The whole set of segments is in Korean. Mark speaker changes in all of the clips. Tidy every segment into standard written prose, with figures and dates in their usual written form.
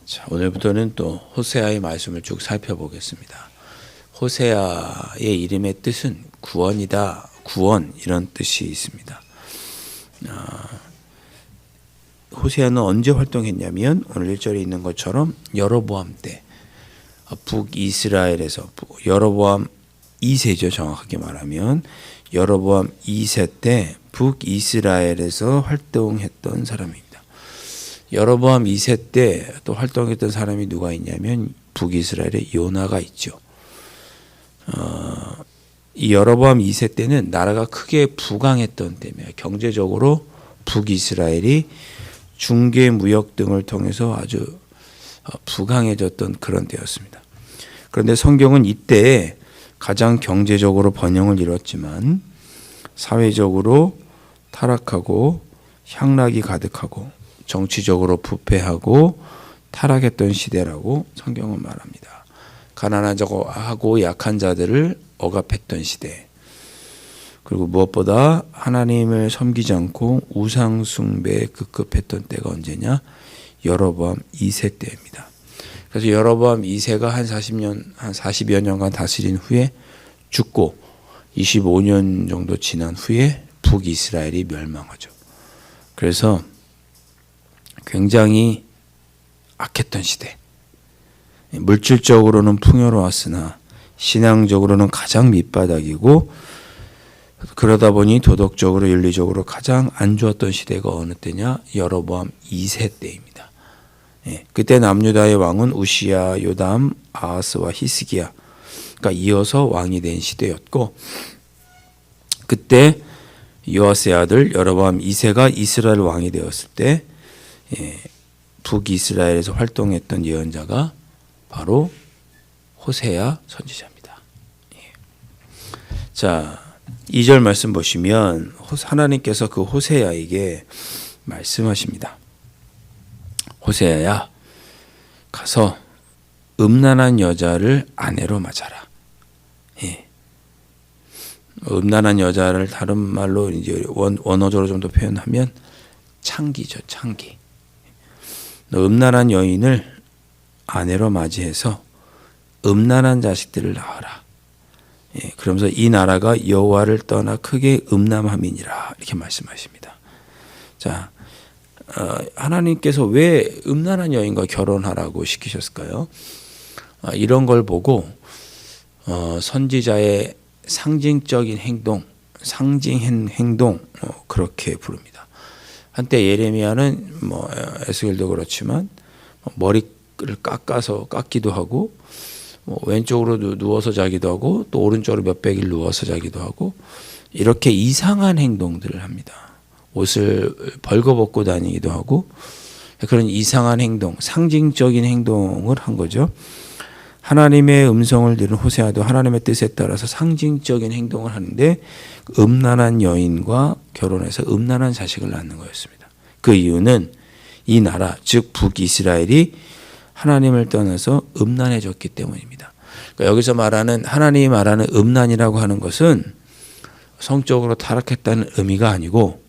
Speaker 1: 자, 오늘부터는 또 호세아의 말씀을 쭉 살펴보겠습니다. 호세아의 이름의 뜻은 구원이다, 구원 이런 뜻이 있습니다. 호세아는 언제 활동했냐면 오늘 1절에 있는 것처럼 여로보암 때 북이스라엘에서 여로보암 2세죠. 정확하게 말하면 여로보암 2세 때 북이스라엘에서 활동했던 사람입니다. 여로보암 2세 때 또 활동했던 사람이 누가 있냐면 북이스라엘에 요나가 있죠. 이 여로보암 2세 때는 나라가 크게 부강했던 때며 경제적으로 북이스라엘이 중개 무역 등을 통해서 아주 부강해졌던 그런 때였습니다. 그런데 성경은 이때 가장 경제적으로 번영을 이뤘지만 사회적으로 타락하고 향락이 가득하고 정치적으로 부패하고 타락했던 시대라고 성경은 말합니다. 가난하고 약한 자들을 억압했던 시대. 그리고 무엇보다 하나님을 섬기지 않고 우상 숭배에 급급했던 때가 언제냐? 여로보암 2세 때입니다. 그래서 여로보암 2세가 한 40여 년간 다스린 후에 죽고 25년 정도 지난 후에 북이스라엘이 멸망하죠. 그래서 굉장히 악했던 시대. 물질적으로는 풍요로웠으나 신앙적으로는 가장 밑바닥이고 그러다 보니 도덕적으로 윤리적으로 가장 안 좋았던 시대가 어느 때냐? 여로보암 2세 때입니다. 그때 남유다의 왕은 우시야, 요담, 아하스와 히스기야. 그러니까 이어서 왕이 된 시대였고 그때 요아스의 아들 여로보암 2세가 이스라엘 왕이 되었을 때 북이스라엘에서 활동했던 예언자가 바로 호세아 선지자입니다. 자, 2절 말씀 보시면 하나님께서 그 호세아에게 말씀하십니다. 호세아야, 가서 음란한 여자를 아내로 맞아라. 음란한 여자를 다른 말로 이제 원어적으로 좀 더 표현하면 창기죠, 창기. 너 음란한 여인을 아내로 맞이해서 음란한 자식들을 낳아라. 그러면서 이 나라가 여호와를 떠나 크게 음란함이니라 이렇게 말씀하십니다. 자, 하나님께서 왜 음란한 여인과 결혼하라고 시키셨을까요? 이런 걸 보고 선지자의 상징적인 행동, 상징 행동 그렇게 부릅니다. 한때 예레미야는 에스겔도 그렇지만 머리를 깎기도 하고 왼쪽으로 누워서 자기도 하고 또 오른쪽으로 몇백일 누워서 자기도 하고 이렇게 이상한 행동들을 합니다. 옷을 벌거벗고 다니기도 하고 그런 이상한 행동, 상징적인 행동을 한 거죠. 하나님의 음성을 들은 호세아도 하나님의 뜻에 따라서 상징적인 행동을 하는데 음란한 여인과 결혼해서 음란한 자식을 낳는 거였습니다. 그 이유는 이 나라, 즉 북이스라엘이 하나님을 떠나서 음란해졌기 때문입니다. 그러니까 여기서 말하는 하나님이 말하는 음란이라고 하는 것은 성적으로 타락했다는 의미가 아니고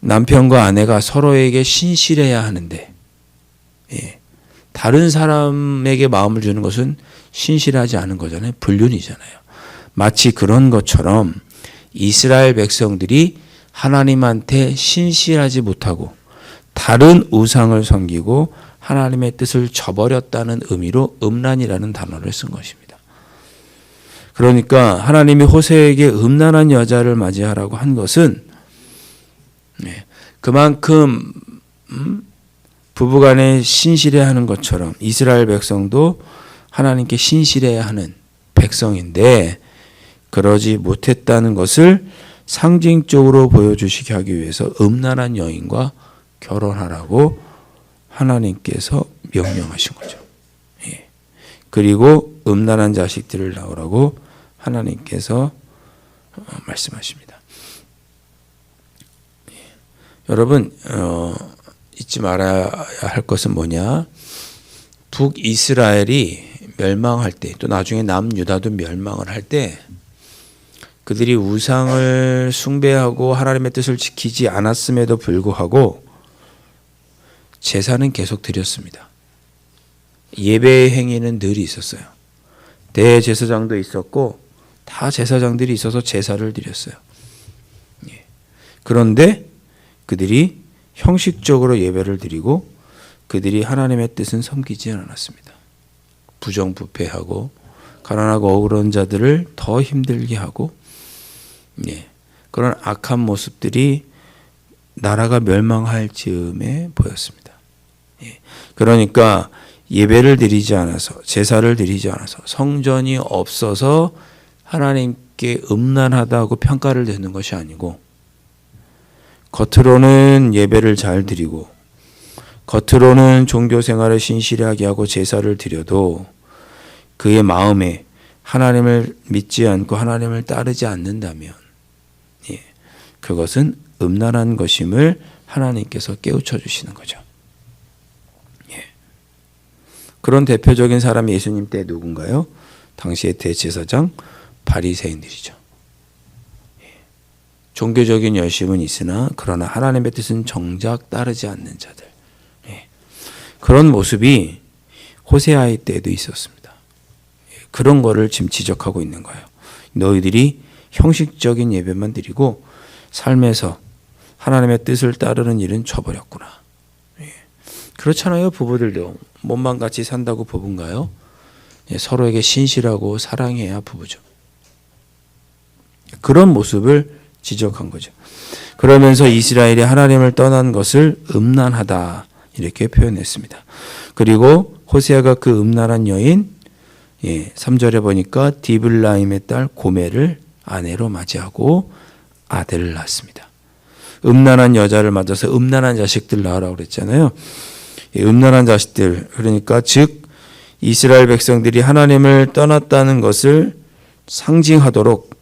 Speaker 1: 남편과 아내가 서로에게 신실해야 하는데 다른 사람에게 마음을 주는 것은 신실하지 않은 거잖아요. 불륜이잖아요. 마치 그런 것처럼 이스라엘 백성들이 하나님한테 신실하지 못하고 다른 우상을 섬기고 하나님의 뜻을 저버렸다는 의미로 음란이라는 단어를 쓴 것입니다. 그러니까 하나님이 호세에게 음란한 여자를 맞이하라고 한 것은 그만큼 부부간에 신실해야 하는 것처럼 이스라엘 백성도 하나님께 신실해야 하는 백성인데 그러지 못했다는 것을 상징적으로 보여주시게 하기 위해서 음란한 여인과 결혼하라고 하나님께서 명령하신 거죠. 그리고 음란한 자식들을 낳으라고 하나님께서 말씀하십니다. 여러분 잊지 말아야 할 것은 뭐냐? 북이스라엘이 멸망할 때, 또 나중에 남유다도 멸망을 할 때 그들이 우상을 숭배하고 하나님의 뜻을 지키지 않았음에도 불구하고 제사는 계속 드렸습니다. 예배의 행위는 늘 있었어요. 대제사장도 있었고 다 제사장들이 있어서 제사를 드렸어요. 그런데 그들이 형식적으로 예배를 드리고 그들이 하나님의 뜻은 섬기지 않았습니다. 부정부패하고 가난하고 억울한 자들을 더 힘들게 하고 그런 악한 모습들이 나라가 멸망할 즈음에 보였습니다. 그러니까 예배를 드리지 않아서 제사를 드리지 않아서 성전이 없어서 하나님께 음란하다고 평가를 듣는 것이 아니고 겉으로는 예배를 잘 드리고 겉으로는 종교 생활을 신실하게 하고 제사를 드려도 그의 마음에 하나님을 믿지 않고 하나님을 따르지 않는다면 그것은 음란한 것임을 하나님께서 깨우쳐 주시는 거죠. 그런 대표적인 사람이 예수님 때 누군가요? 당시의 대제사장 바리새인들이죠. 종교적인 열심은 있으나 그러나 하나님의 뜻은 정작 따르지 않는 자들. 그런 모습이 호세아의 때에도 있었습니다. 그런 거를 지금 지적하고 있는 거예요. 너희들이 형식적인 예배만 드리고 삶에서 하나님의 뜻을 따르는 일은 쳐버렸구나. 그렇잖아요. 부부들도 몸만 같이 산다고 부부인가요? 서로에게 신실하고 사랑해야 부부죠. 그런 모습을 지적한 거죠. 그러면서 이스라엘이 하나님을 떠난 것을 음란하다 이렇게 표현했습니다. 그리고 호세아가 그 음란한 여인 3절에 보니까 디블라임의 딸 고멜을 아내로 맞이하고 아들을 낳았습니다. 음란한 여자를 맞아서 음란한 자식들 낳으라고 그랬잖아요. 음란한 자식들, 그러니까 즉 이스라엘 백성들이 하나님을 떠났다는 것을 상징하도록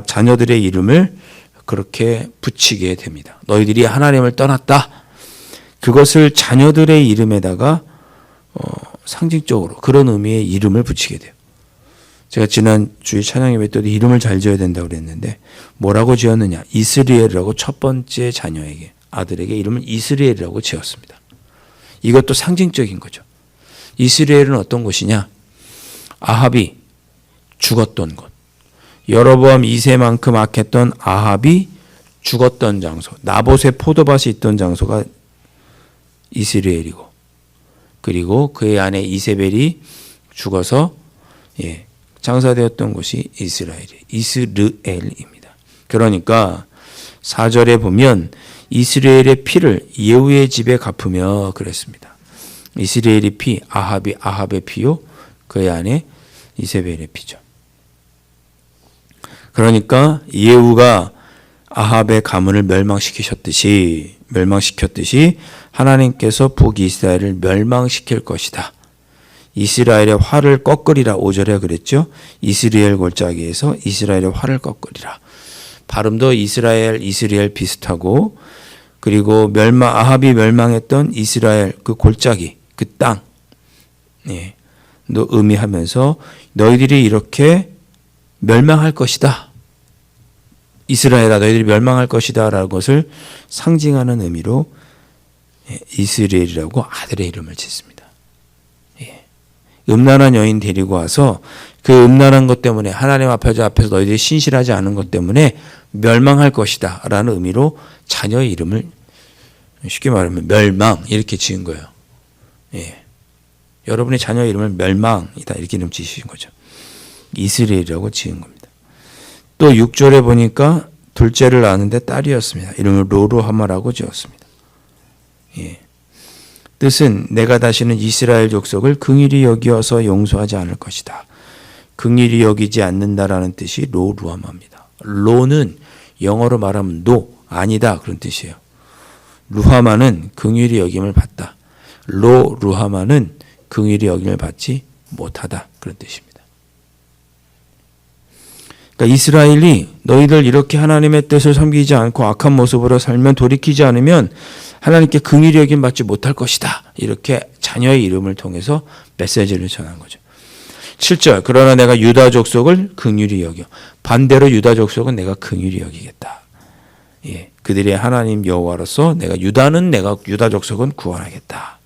Speaker 1: 자녀들의 이름을 그렇게 붙이게 됩니다. 너희들이 하나님을 떠났다. 그것을 자녀들의 이름에다가 상징적으로 그런 의미의 이름을 붙이게 돼요. 제가 지난 주에 찬양 예배 때도 이름을 잘 지어야 된다고 그랬는데 뭐라고 지었느냐? 이스라엘이라고 첫 번째 자녀에게 아들에게 이름을 이스라엘이라고 지었습니다. 이것도 상징적인 거죠. 이스라엘은 어떤 곳이냐? 아합이 죽었던 곳. 여로보암 2세만큼 악했던 아합이 죽었던 장소. 나봇의 포도밭이 있던 장소가 이스라엘이고 그리고 그의 아내 이세벨이 죽어서 장사되었던 곳이 이스라엘입니다. 그러니까 4절에 보면 이스라엘의 피를 예후의 집에 갚으며 그랬습니다. 이스라엘의 피, 아합의 피요, 그의 아내 이세벨의 피죠. 그러니까 예후가 아합의 가문을 멸망시켰듯이 하나님께서 북이스라엘을 멸망시킬 것이다. 이스라엘의 활을 꺾으리라 5절에 그랬죠. 이스라엘 골짜기에서 이스라엘의 활을 꺾으리라. 발음도 이스라엘 비슷하고 그리고 아합이 멸망했던 이스라엘 그 골짜기 그 땅 너 의미하면서 너희들이 이렇게 멸망할 것이다. 이스라엘아 너희들이 멸망할 것이다 라는 것을 상징하는 의미로 이스라엘이라고 아들의 이름을 짓습니다. 음란한 여인 데리고 와서 그 음란한 것 때문에 하나님 앞에서 너희들이 신실하지 않은 것 때문에 멸망할 것이다 라는 의미로 자녀의 이름을 쉽게 말하면 멸망 이렇게 지은 거예요. 여러분의 자녀의 이름을 멸망이다 이렇게 이름 지으신 거죠. 이스라엘이라고 지은 겁니다. 또 6절에 보니까 둘째를 낳았는데 딸이었습니다. 이름을 로루하마라고 지었습니다. 뜻은 내가 다시는 이스라엘 족속을 긍휼히 여기어서 용서하지 않을 것이다. 긍휼히 여기지 않는다라는 뜻이 로루하마입니다. 로는 영어로 말하면 no, 아니다 그런 뜻이에요. 루하마는 긍휼히 여김을 받다. 루하마는 긍휼히 여김을 받지 못하다 그런 뜻입니다. 그러니까 이스라엘이 너희들 이렇게 하나님의 뜻을 섬기지 않고 악한 모습으로 살면 돌이키지 않으면 하나님께 긍휼히 여김 받지 못할 것이다. 이렇게 자녀의 이름을 통해서 메시지를 전한 거죠. 7절 그러나 내가 유다 족속을 긍휼히 여겨 반대로 유다 족속은 내가 긍휼히 여기겠다. 예, 그들의 하나님 여호와로서 내가 유다 족속은 구원하겠다.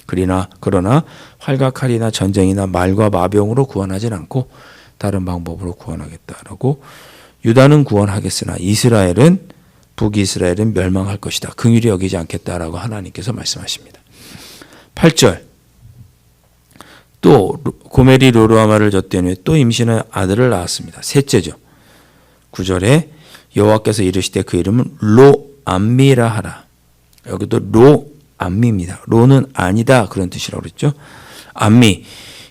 Speaker 1: 그러나 활과 칼이나 전쟁이나 말과 마병으로 구원하진 않고 다른 방법으로 구원하겠다라고 유다는 구원하겠으나 북이스라엘은 멸망할 것이다. 긍휼히 여기지 않겠다라고 하나님께서 말씀하십니다. 8절 또 고멜이 로루하마를 젖된 후에 또 임신한 아들을 낳았습니다. 셋째죠. 9절에 여호와께서 이르시되 그 이름은 로암미라 하라. 여기도 로암미입니다. 로는 아니다 그런 뜻이라고 그랬죠. 암미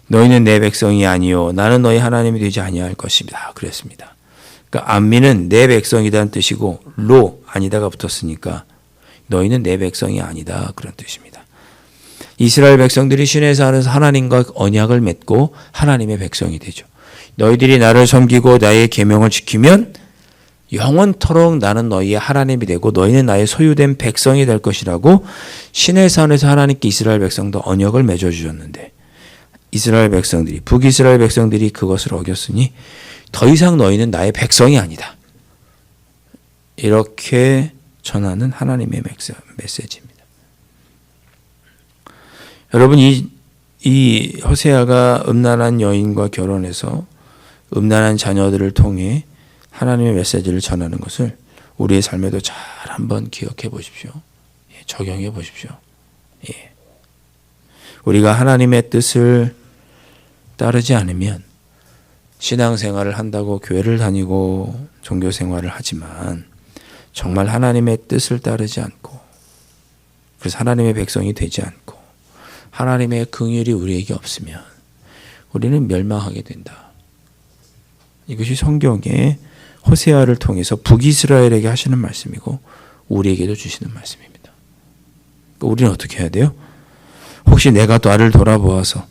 Speaker 1: 너희는 내 백성이 아니요 나는 너희 하나님이 되지 아니할 것입니다. 그랬습니다. 그러니까 암미는 내 백성이라는 뜻이고 아니다가 붙었으니까 너희는 내 백성이 아니다 그런 뜻입니다. 이스라엘 백성들이 시내에서 하나님과 언약을 맺고 하나님의 백성이 되죠. 너희들이 나를 섬기고 나의 계명을 지키면 영원토록 나는 너희의 하나님이 되고 너희는 나의 소유된 백성이 될 것이라고 시내산에서 하나님께 이스라엘 백성도 언약을 맺어주셨는데 북이스라엘 백성들이 그것을 어겼으니 더 이상 너희는 나의 백성이 아니다. 이렇게 전하는 하나님의 메시지입니다. 여러분 이 호세아가 음란한 여인과 결혼해서 음란한 자녀들을 통해 하나님의 메시지를 전하는 것을 우리의 삶에도 잘 한번 기억해 보십시오. 적용해 보십시오. 우리가 하나님의 뜻을 따르지 않으면 신앙생활을 한다고 교회를 다니고 종교생활을 하지만 정말 하나님의 뜻을 따르지 않고 그래서 하나님의 백성이 되지 않고 하나님의 긍휼이 우리에게 없으면 우리는 멸망하게 된다. 이것이 성경에 호세아를 통해서 북이스라엘에게 하시는 말씀이고 우리에게도 주시는 말씀입니다. 그러니까 우리는 어떻게 해야 돼요? 혹시 내가 나를 돌아보아서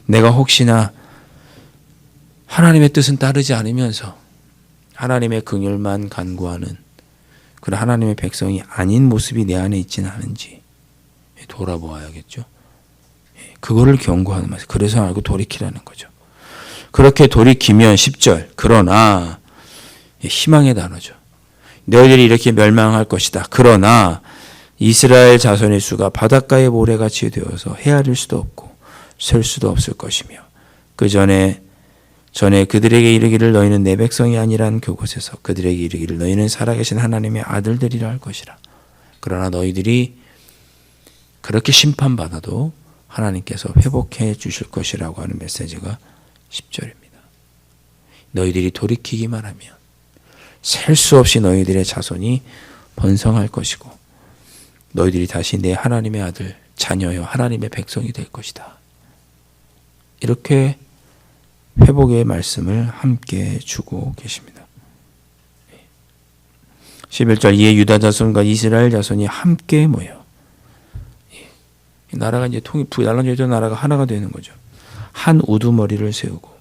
Speaker 1: 내가 혹시나 하나님의 뜻은 따르지 않으면서 하나님의 긍휼만 간구하는 그런 하나님의 백성이 아닌 모습이 내 안에 있지는 않은지 돌아보아야겠죠. 그거를 경고하는 말씀. 그래서 알고 돌이키라는 거죠. 그렇게 돌이키면 10절 그러나 희망의 단어죠. 너희들이 이렇게 멸망할 것이다. 그러나 이스라엘 자손의 수가 바닷가의 모래같이 되어서 헤아릴 수도 없고 셀 수도 없을 것이며 전에 그들에게 이르기를 너희는 내 백성이 아니란 그곳에서 그들에게 이르기를 너희는 살아계신 하나님의 아들들이라 할 것이라. 그러나 너희들이 그렇게 심판받아도 하나님께서 회복해 주실 것이라고 하는 메시지가 10절입니다. 너희들이 돌이키기만 하면 셀 수 없이 너희들의 자손이 번성할 것이고 너희들이 다시 내 하나님의 아들 자녀여 하나님의 백성이 될 것이다. 이렇게 회복의 말씀을 함께 주고 계십니다. 11절 이에 유다 자손과 이스라엘 자손이 함께 모여 나라가 이제 나라가 나라가 하나가 되는 거죠. 한 우두머리를 세우고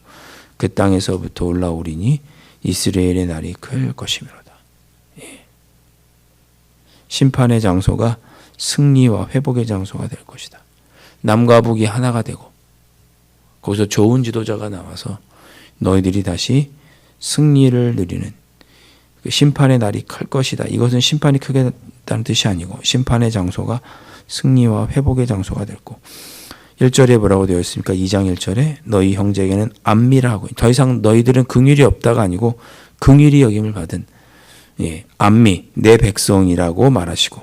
Speaker 1: 그 땅에서부터 올라오리니 이스라엘의 날이 클 것이미로다. 심판의 장소가 승리와 회복의 장소가 될 것이다. 남과 북이 하나가 되고 거기서 좋은 지도자가 나와서 너희들이 다시 승리를 누리는 그 심판의 날이 클 것이다. 이것은 심판이 크겠다는 뜻이 아니고 심판의 장소가 승리와 회복의 장소가 됐고 1절에 뭐라고 되어 있습니까? 2장 1절에 너희 형제에게는 암미라 하고 더 이상 너희들은 긍휼이 없다가 아니고 긍휼히 여김을 받은 암미 내 백성이라고 말하시고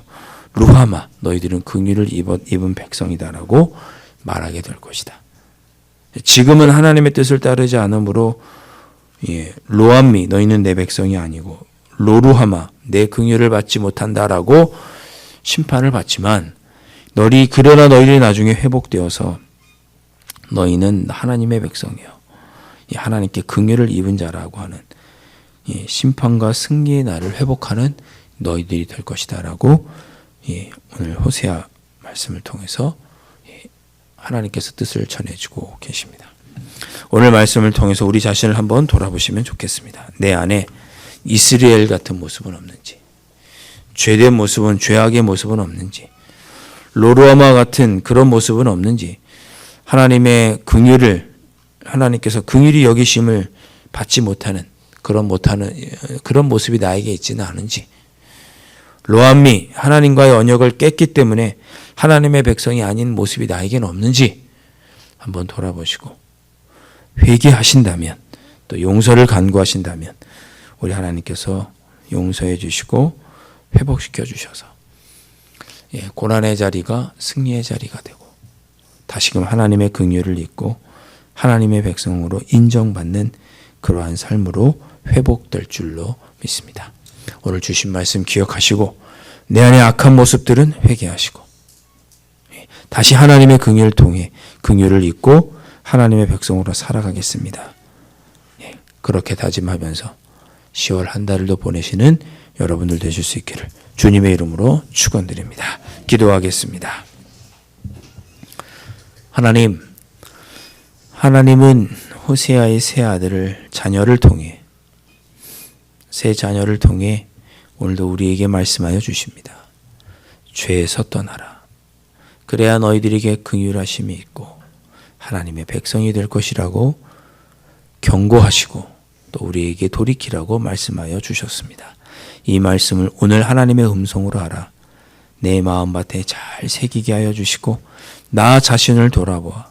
Speaker 1: 루하마 너희들은 긍휼을 입은 백성이다라고 말하게 될 것이다. 지금은 하나님의 뜻을 따르지 않으므로 로암미 너희는 내 백성이 아니고 로루하마 내 긍휼을 받지 못한다라고 심판을 받지만 그러나 너희들이 나중에 회복되어서 너희는 하나님의 백성이요 하나님께 긍휼을 입은 자라고 하는 심판과 승리의 날을 회복하는 너희들이 될 것이다라고 오늘 호세아 말씀을 통해서 하나님께서 뜻을 전해주고 계십니다. 오늘 말씀을 통해서 우리 자신을 한번 돌아보시면 좋겠습니다. 내 안에 이스라엘 같은 모습은 없는지, 죄된 모습은 죄악의 모습은 없는지, 로루아마 같은 그런 모습은 없는지, 하나님의 긍휼을 하나님께서 긍휼히 여기심을 받지 못하는 그런 모습이 나에게 있지는 않은지, 로암미 하나님과의 언약을 깼기 때문에 하나님의 백성이 아닌 모습이 나에게는 없는지 한번 돌아보시고 회개하신다면, 또 용서를 간구하신다면 우리 하나님께서 용서해 주시고 회복시켜 주셔서 고난의 자리가 승리의 자리가 되고 다시금 하나님의 긍휼을 잊고 하나님의 백성으로 인정받는 그러한 삶으로 회복될 줄로 믿습니다. 오늘 주신 말씀 기억하시고 내 안의 악한 모습들은 회개하시고 다시 하나님의 긍휼을 통해 긍휼을 잊고 하나님의 백성으로 살아가겠습니다. 그렇게 다짐하면서 10월 한 달을 더 보내시는 여러분들 되실 수 있기를 주님의 이름으로 축원드립니다. 기도하겠습니다. 하나님은 호세아의 세 자녀를 통해 오늘도 우리에게 말씀하여 주십니다. 죄에서 떠나라. 그래야 너희들에게 긍휼하심이 있고 하나님의 백성이 될 것이라고 경고하시고 또 우리에게 돌이키라고 말씀하여 주셨습니다. 이 말씀을 오늘 하나님의 음성으로 알아 내 마음밭에 잘 새기게 하여 주시고 나 자신을 돌아보아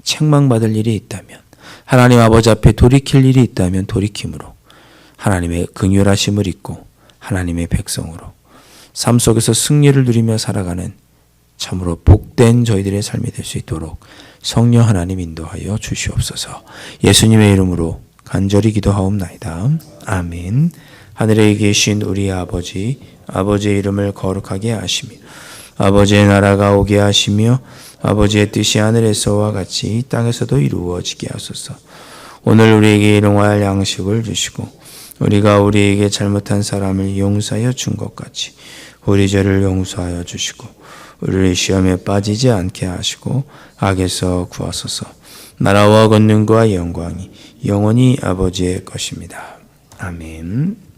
Speaker 1: 책망받을 일이 있다면, 하나님 아버지 앞에 돌이킬 일이 있다면 돌이킴으로 하나님의 긍휼하심을 잊고 하나님의 백성으로 삶 속에서 승리를 누리며 살아가는 참으로 복된 저희들의 삶이 될 수 있도록 성령 하나님 인도하여 주시옵소서. 예수님의 이름으로 간절히 기도하옵나이다. 아멘. 하늘에 계신 우리 아버지의 이름을 거룩하게 하시며 아버지의 나라가 오게 하시며 아버지의 뜻이 하늘에서와 같이 땅에서도 이루어지게 하소서. 오늘 우리에게 일용할 양식을 주시고 우리가 우리에게 잘못한 사람을 용서하여 준 것 같이 우리 죄를 용서하여 주시고 우리를 시험에 빠지지 않게 하시고 악에서 구하소서. 나라와 권능과 영광이 영원히 아버지의 것입니다. 아멘.